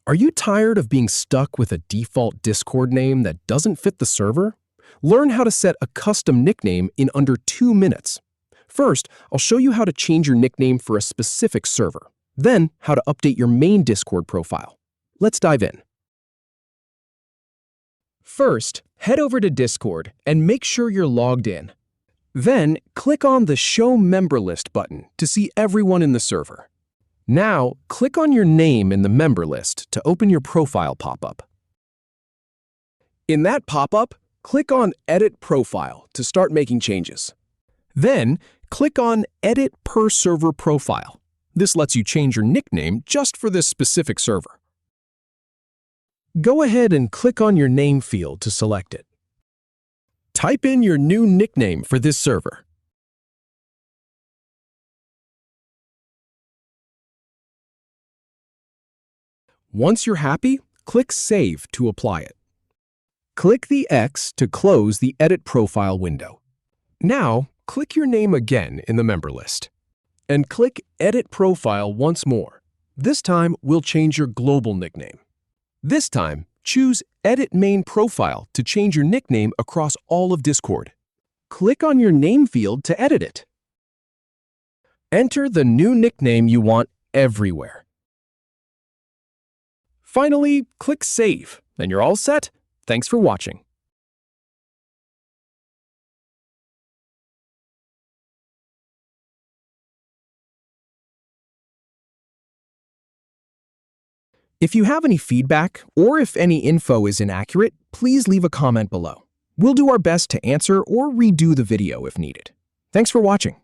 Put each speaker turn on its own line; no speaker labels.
Are you tired of being stuck with a default Discord name that doesn't fit the server? Learn how to set a custom nickname in under 2 minutes. First, I'll show you how to change your nickname for a specific server. Then, how to update your main Discord profile. Let's dive in. First, head over to Discord and make sure you're logged in. Then, click on the Show Member List button to see everyone in the server. Now, click on your name in the member list to open your profile pop-up. In that pop-up, click on Edit Profile to start making changes. Then, click on Edit Per Server Profile. This lets you change your nickname just for this specific server. Go ahead and click on your name field to select it. Type in your new nickname for this server. Once you're happy, click Save to apply it. Click the X to close the Edit Profile window. Now, click your name again in the member list. And click Edit Profile once more. This time, we'll change your global nickname. This time, choose Edit Main Profile to change your nickname across all of Discord. Click on your name field to edit it. Enter the new nickname you want everywhere. Finally, click Save, and you're all set. Thanks for watching. If you have any feedback, or if any info is inaccurate, please leave a comment below. We'll do our best to answer or redo the video if needed. Thanks for watching.